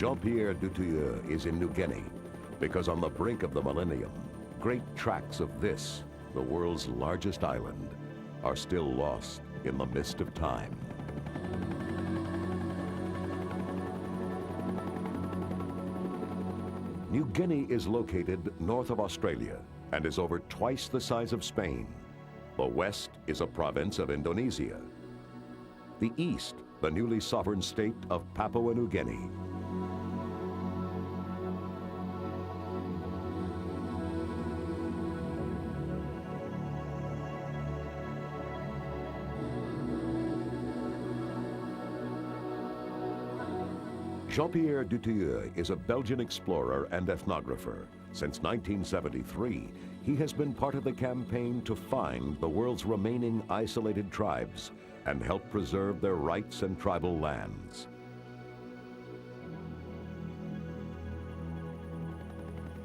Jean-Pierre Dutilleux is in Nugini because on the brink of the millennium, great tracts of this, the world's largest island, are still lost in the mist of time. New Guinea is located north of Australia and is over twice the size of Spain. The west is a province of Indonesia. The east, the newly sovereign state of Papua New Guinea. Jean-Pierre Dutilleux is a Belgian explorer and ethnographer. Since 1973, he has been part of the campaign to find the world's remaining isolated tribes and help preserve their rights and tribal lands.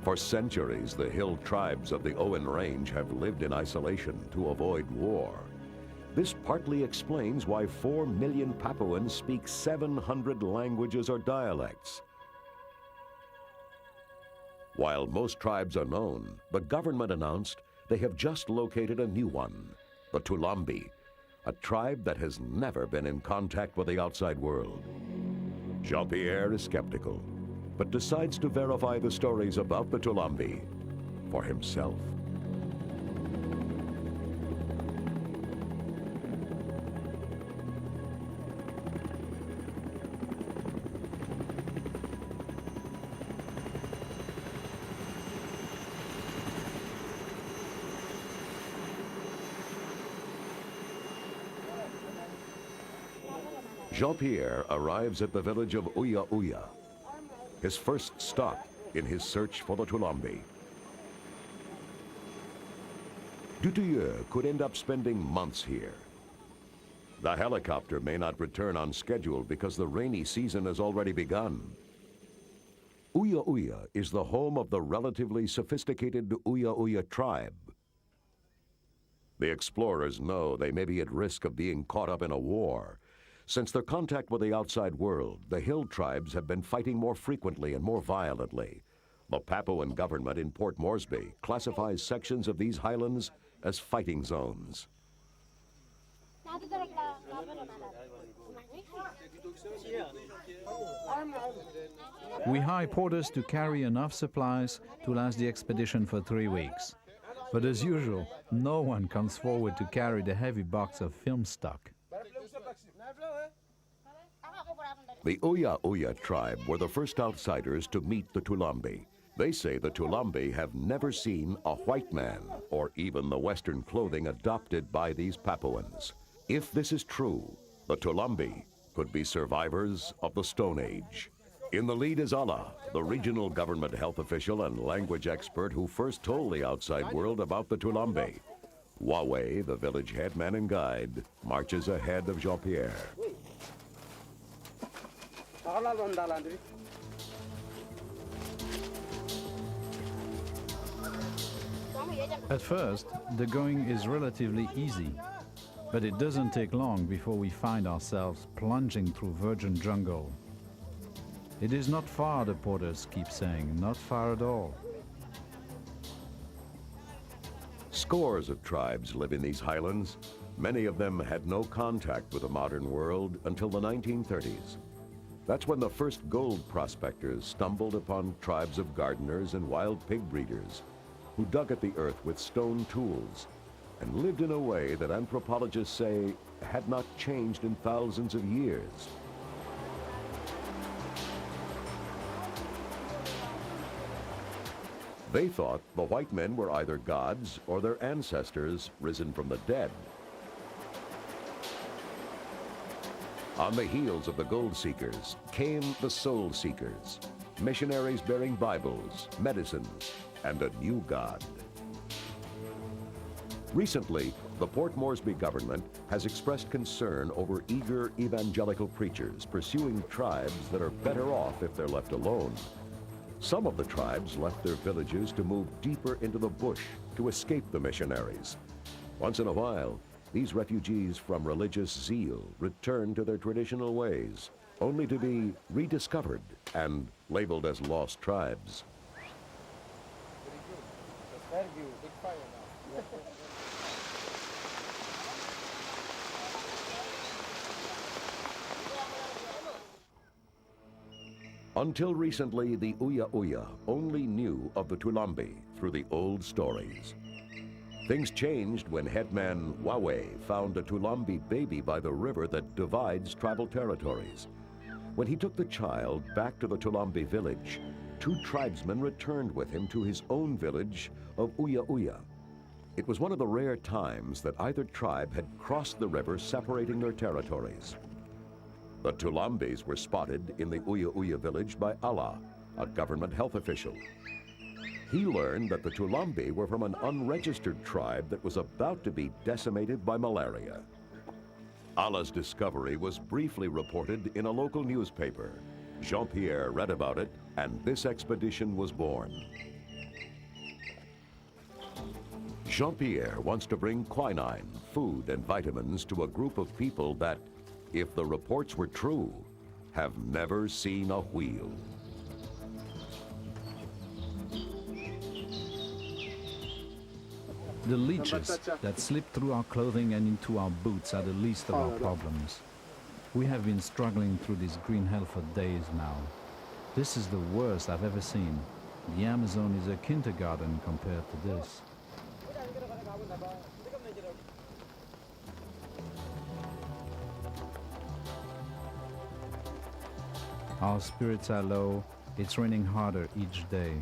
For centuries, the hill tribes of the Owen Range have lived in isolation to avoid war. This partly explains why 4 million Papuans speak 700 languages or dialects. While most tribes are known, the government announced they have just located a new one, the Tulambi, a tribe that has never been in contact with the outside world. Jean-Pierre is skeptical, but decides to verify the stories about the Tulambi for himself. Jean-Pierre arrives at the village of Uya Uya, his first stop in his search for the Tulambi. Dutilleux could end up spending months here. The helicopter may not return on schedule because the rainy season has already begun. Uya Uya is the home of the relatively sophisticated Uya Uya tribe. The explorers know they may be at risk of being caught up in a war. Since their contact with the outside world, the hill tribes have been fighting more frequently and more violently. The Papuan government in Port Moresby classifies sections of these highlands as fighting zones. We hire porters to carry enough supplies to last the expedition for 3 weeks. But as usual, no one comes forward to carry the heavy box of film stock. The Uya Uya tribe were the first outsiders to meet the Tulambi. They say the Tulambi have never seen a white man or even the Western clothing adopted by these Papuans. If this is true, the Tulambi could be survivors of the Stone Age. In the lead is Allah, the regional government health official and language expert who first told the outside world about the Tulambi. Wawe, the village headman and guide, marches ahead of Jean-Pierre. At first, the going is relatively easy, but it doesn't take long before we find ourselves plunging through virgin jungle. It is not far, the porters keep saying, not far at all. Scores of tribes live in these highlands. Many of them had no contact with the modern world until the 1930s. That's when the first gold prospectors stumbled upon tribes of gardeners and wild pig breeders who dug at the earth with stone tools and lived in a way that anthropologists say had not changed in thousands of years. They thought the white men were either gods or their ancestors risen from the dead. On the heels of the gold seekers came the soul seekers, missionaries bearing Bibles, medicines, and a new God. Recently, the Port Moresby government has expressed concern over eager evangelical preachers pursuing tribes that are better off if they're left alone. Some of the tribes left their villages to move deeper into the bush to escape the missionaries. Once in a while, these refugees from religious zeal return to their traditional ways. only to be rediscovered and labeled as lost tribes. Until recently, the Uya Uya only knew of the Tulambi through the old stories. Things changed when headman Wawe found a Tulambi baby by the river that divides tribal territories. When he took the child back to the Tulambi village, 2 tribesmen returned with him to his own village of Uya Uya. It was one of the rare times that either tribe had crossed the river separating their territories. The Tulambis were spotted in the Uya Uya village by Allah, a government health official. He learned that the Tulambi were from an unregistered tribe that was about to be decimated by malaria. Allah's discovery was briefly reported in a local newspaper. Jean-Pierre read about it, and this expedition was born. Jean-Pierre wants to bring quinine, food, and vitamins to a group of people that, if the reports were true, have never seen a wheel. The leeches that slip through our clothing and into our boots are the least of our problems. We have been struggling through this green hell for days now. This is the worst I've ever seen. The Amazon is a kindergarten compared to this. Our spirits are low. It's raining harder each day.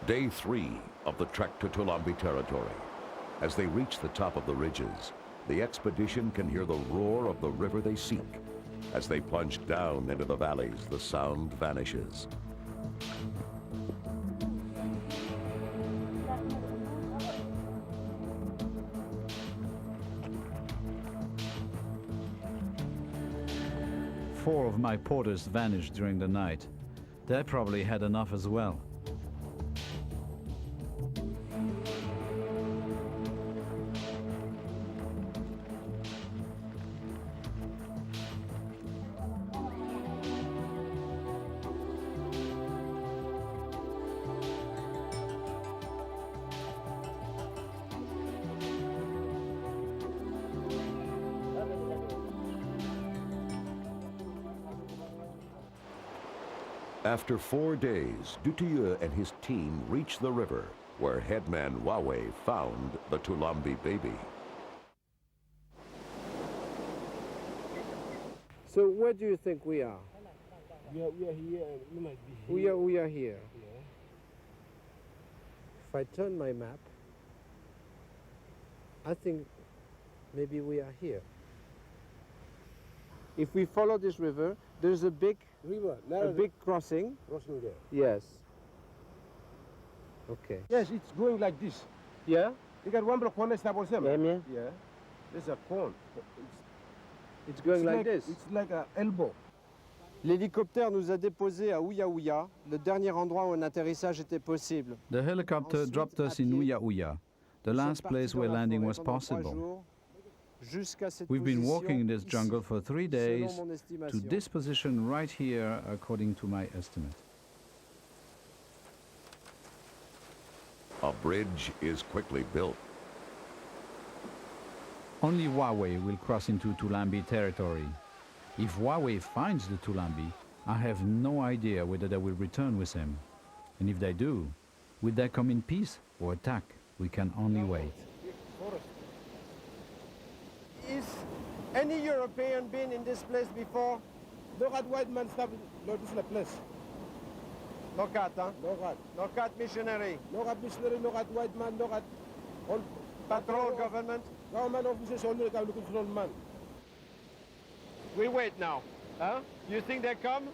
Day 3 of the trek to Tulambi territory. As they reach the top of the ridges, the expedition can hear the roar of the river they seek. As they plunge down into the valleys, the sound vanishes. Four of my porters vanished during the night. They probably had enough as well. After 4 days, Dutilleux and his team reached the river, where headman Wawe found the Tulambi baby. So where do you think we are? We are here and we might be here. We are here. Yeah. If I turn my map, I think maybe we are here. If we follow this river, there's a big crossing. Crossing there. Yes. Okay. Yes, it's going like this. Yeah? You got one block, one is double seven. Yeah. Yeah. There's a cone. It's going like this. It's like an elbow. L'hélicoptère nous a déposés à Uya Uya, le dernier endroit où un atterrissage était possible. The helicopter dropped us in Uya Uya, the last place where landing was possible. We've been walking in this jungle for 3 days to this position right here, according to my estimate. A bridge is quickly built. Only Wawe will cross into Tulambi territory. If Wawe finds the Tulambi, I have no idea whether they will return with him. And if they do, will they come in peace or attack? We can only wait. Is any European been in this place before? No rat white man stop. No, this is the place. No cat, huh? No rat. No cat missionary. No rat missionary, no rat white man, no rat. All Patrol government. Government officers only can look at man. We wait now. Huh? You think they come?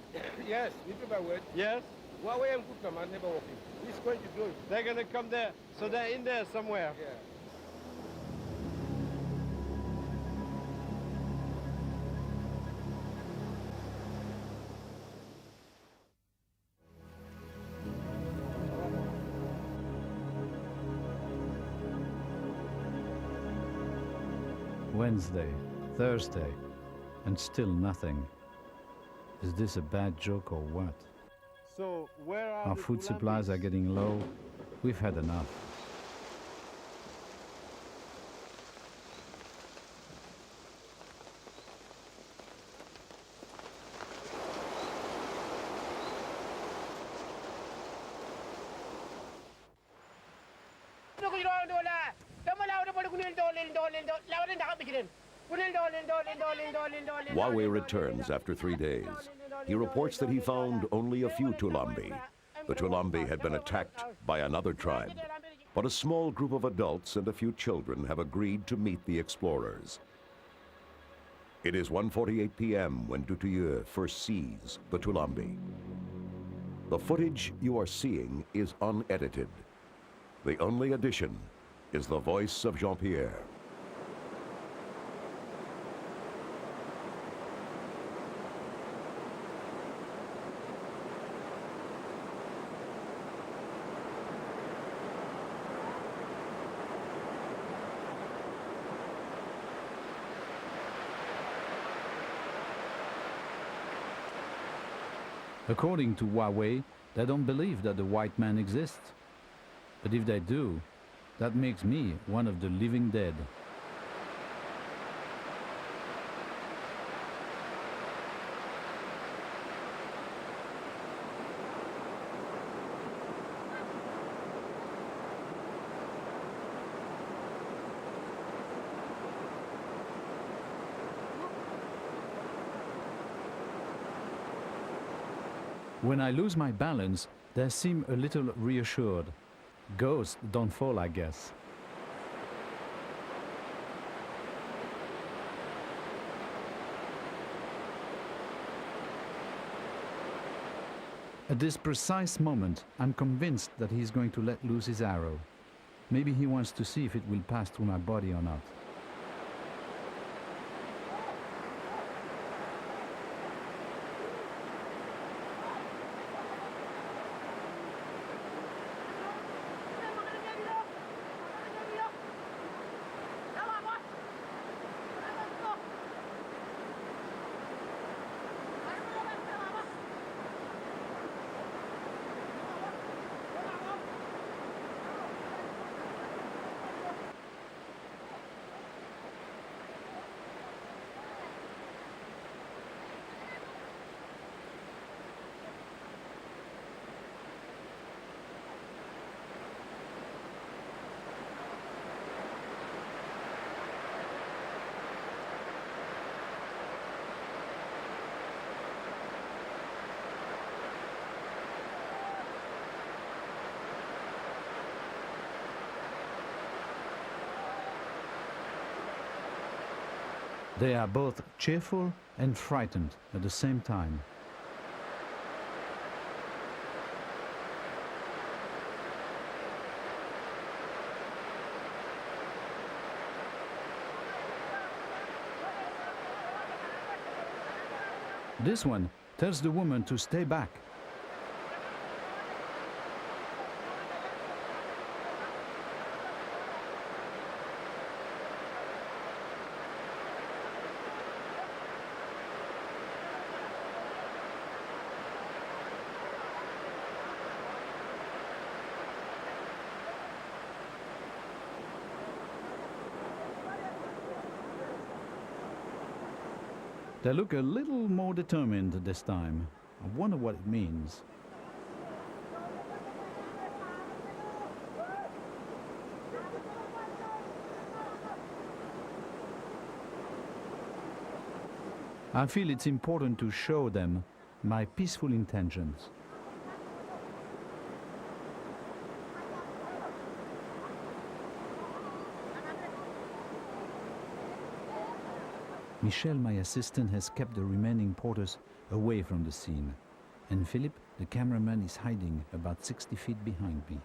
Yes, we do by word. Yes? Huawei and good man, never walking. He's going to do it. They're going to come there. So they're in there somewhere. Yeah. Wednesday, Thursday, and still nothing. Is this a bad joke or what? So where are Our the food supplies are getting low. We've had enough. Wawe returns after 3 days. He reports that he found only a few Tulambi. The Tulambi had been attacked by another tribe, but a small group of adults and a few children have agreed to meet the explorers. It is 1:48 p.m. when Dutuyeux first sees the Tulambi. The footage you are seeing is unedited. The only addition is the voice of Jean-Pierre. According to Wawe, they don't believe that the white man exists. But if they do, that makes me one of the living dead. When I lose my balance, they seem a little reassured. Ghosts don't fall, I guess. At this precise moment, I'm convinced that he's going to let loose his arrow. Maybe he wants to see if it will pass through my body or not. They are both cheerful and frightened at the same time. This one tells the woman to stay back. They look a little more determined this time. I wonder what it means. I feel it's important to show them my peaceful intentions. Michel, my assistant, has kept the remaining porters away from the scene, and Philip, the cameraman, is hiding about 60 feet behind me.